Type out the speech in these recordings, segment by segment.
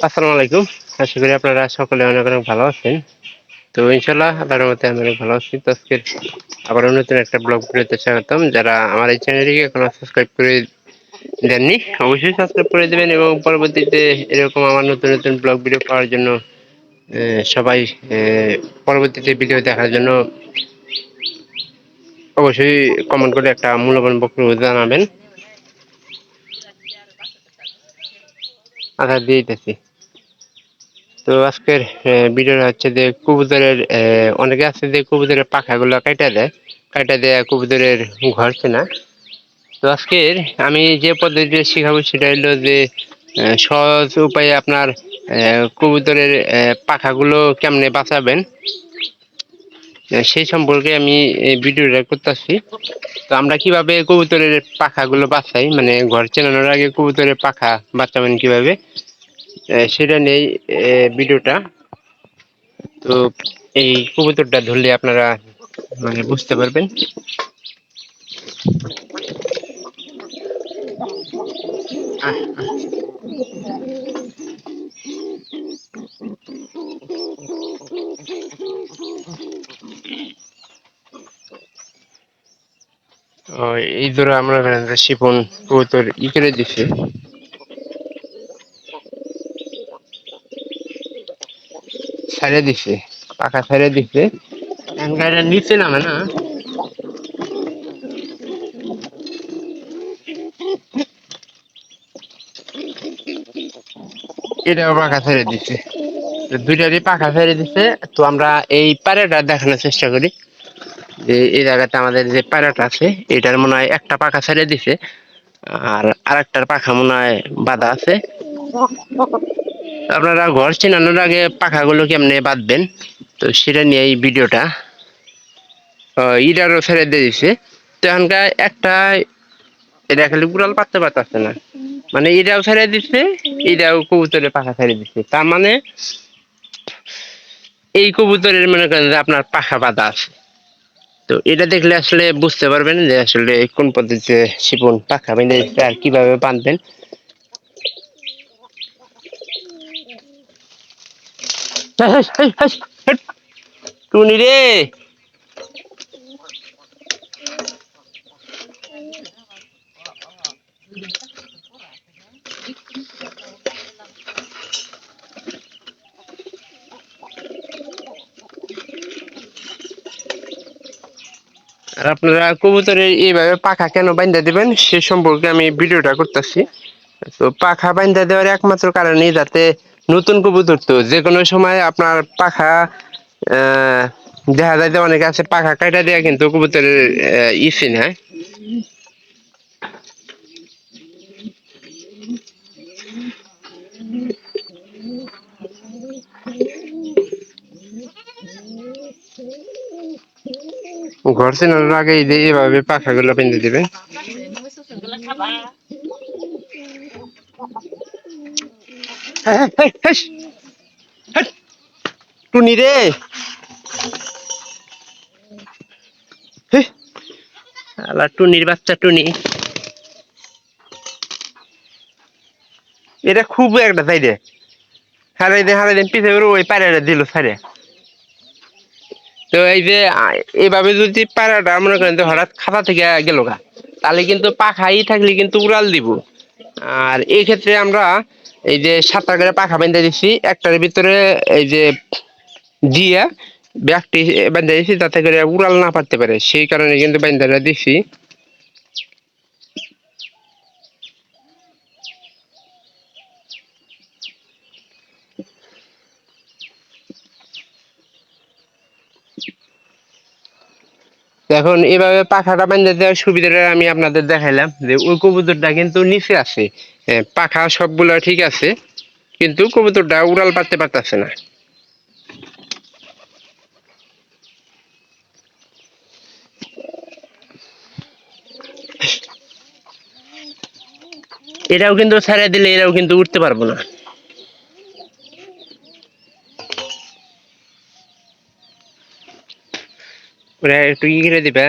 আসসালামু আলাইকুম। আশা করি আপনারা সকলে অনেক অনেক ভালো আছেন। তো ইনশাল্লাহ আল্লাহর রহমতে আমি অনেক ভালো আছি। তো আজকে আবারও নতুন একটা ব্লগ ভিডিওতে স্বাগতম। যারা আমার এই চ্যানেলটিকে এখনো সাবস্ক্রাইব করে দেননি অবশ্যই সাবস্ক্রাইব করে দেবেন এবং পরবর্তীতে এরকম আমার নতুন নতুন ব্লগ ভিডিও পাওয়ার জন্য সবাই পরবর্তীতে ভিডিও দেখার জন্য অবশ্যই কমেন্ট করে একটা মূল্যবান বক্তব্য জানাবেন। আশা দিয়েছি। তো আজকের ভিডিওটা হচ্ছে যে কবুতরের অনেকে আছে যে কবুতরের পাখাগুলো কাটা দেয় কবুতরের ঘর চেনা। তো আজকের আমি যে পদ্ধতিতে শেখাবো সেটা হলো যে সহজ উপায়ে আপনার কবুতরের পাখাগুলো কেমনে বাঁচাবেন সেই সম্পর্কে আমি ভিডিওটা করতেছি। তো আমরা কিভাবে কবুতরের পাখাগুলো বাঁচাই, মানে ঘর চেনানোর আগে কবুতরের পাখা বাঁচাবেন কিভাবে, সেটা নেই ভিডিওটা। তো এই কবুতরটা ধরলে আপনারা মানে বুঝতে পারবেন। এই ধরো আমরা শিপন কবুতর করে দিছে, ছাড়িয়ে দিছে, পাখা ছাড়িয়ে দিছে, গাড়িটা নিচে নামে না, এটাও পাখা ছেড়ে দিছে, দুইটারই পাখা ছেড়ে দিছে। তো আমরা এই পায়রাটা দেখানোর চেষ্টা করি যে এই জায়গাতে আমাদের যে পায়রাটা আছে এটার মনে হয় একটা পাখা ছেড়ে দিছে আর আরেকটার পাখা মনে হয় বাঁধা আছে। আপনারা ঘর চেনানোর আগে পাখাগুলো কেমনে বাঁধবেন তো সেটা নিয়ে এই ভিডিওটা। ইটারও ছেড়ে দিয়ে দিছে। তো এখানকার একটা এটা খালি উড়াল পাততে পারতেছে না, মানে এটাও ছেড়ে দিচ্ছে, এটাও কবুতরের পাখা ছেড়ে দিচ্ছে, তার মানে এই কবুতরের মনে করেন যে আপনার পাখা বাঁধা আছে। তো এটা দেখলে আসলে বুঝতে পারবেন যে আসলে কোন পদ্ধতিতে শিপন পাখা বেঁধে দিচ্ছে আর কিভাবে বাঁধবেন। টুনি রে, আর আপনারা কবুতরের এইভাবে পাখা কেন বাইন্ধা দিবেন সে সম্পর্কে আমি ভিডিওটা করতেছি। তো পাখা বাইন্ধা দেওয়ার একমাত্র কারণই যাতে নতুন কবুতর তো যে কোনো সময় আপনার পাখা আহ দেখা যায় যে অনেকে আছে পাখা কাটা দেয়া কিন্তু কবুতরের ইসি নেয়। ঘর চেনানোর আগে এই যে এইভাবে পাখাগুলো বেঁধে দিবেন। টুনি রে, আলা টুনির বাচ্চা টুনি, এটা খুব একটা সাইডে হারাই দিন পিছিয়ে ওই পায়রাটা দিল সাইডে। তো এই যে এইভাবে যদি পায়রাটা মনে করেন যে হঠাৎ খাতা থেকে গেল গা, তাহলে কিন্তু পাখাই থাকলে কিন্তু উড়াল দিব। আর এই ক্ষেত্রে আমরা এই যে 7টা করে পাখা বেঁধে দিচ্ছি, একটার ভিতরে এই যে দিয়া ব্যাগটি বেঁধে দিচ্ছি যাতে করে উড়াল না পারতে পারে, সেই কারণে কিন্তু বেঁধে দিচ্ছি। এখন এইভাবে পাখাটা বেঁধে দেওয়ার সুবিধাটা আমি আপনাদের দেখাইলাম যে ওই কবুতরটা কিন্তু নিচে আছে, পাখা সবগুলো ঠিক আছে কিন্তু কবুতরটা উড়াল পারতে পারতেছে না। এটাও কিন্তু ছেড়ে দিলে এরাও কিন্তু উঠতে পারবো না। ওরা একটু ই করে দিবে।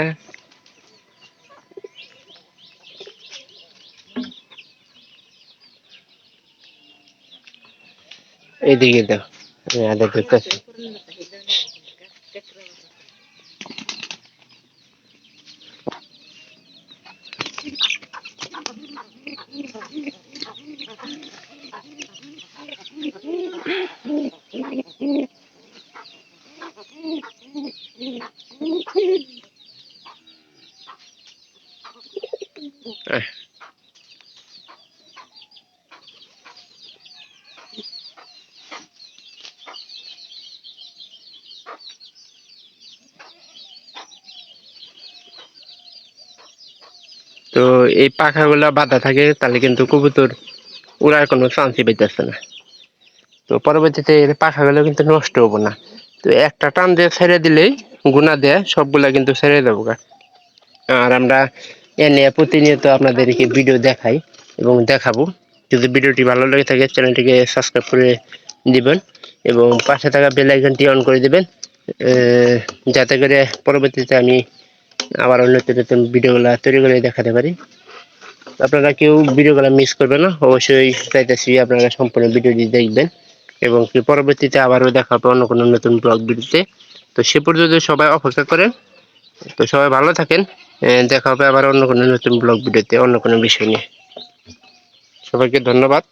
এইদিকে দাও, আমি আদা ধরতেছি। তো এই পাখাগুলা বাঁধা থাকে, তাহলে কিন্তু কবুতর উড়ার কোনো চান্সই পাইতেছে না। তো পরবর্তীতে এর পাখাগুলো কিন্তু নষ্ট হবো না। তো একটা টান দিয়ে ছেড়ে দিলেই গুনা দিয়ে সবগুলা কিন্তু ছেড়ে দেবো। আর আমরা এনে প্রতিনিয়ত আপনাদেরকে ভিডিও দেখাই এবং দেখাবো। যদি ভিডিওটি ভালো লেগে থাকে চ্যানেলটিকে সাবস্ক্রাইব করে দিবেন এবং পাশে থাকা বেল আইকনটি অন করে দিবেন, যাতে করে পরবর্তীতে আমি আবার নতুন নতুন ভিডিওগুলো তৈরি করে দেখাতে পারি। আপনারা কেউ ভিডিওগুলো মিস করবেন না, অবশ্যই চাইতেছি আপনারা সম্পূর্ণ ভিডিওটি দেখবেন এবং কি পরবর্তীতে আবারও দেখা হবে অন্য কোনো নতুন ব্লগ ভিডিওতে। তো সে পর্যন্ত সবাই অপেক্ষা করেন। তো সবাই ভালো থাকেন, দেখা হবে আবার অন্য কোনো নতুন ব্লগ ভিডিওতে অন্য কোনো বিষয় নিয়ে। সবাইকে ধন্যবাদ।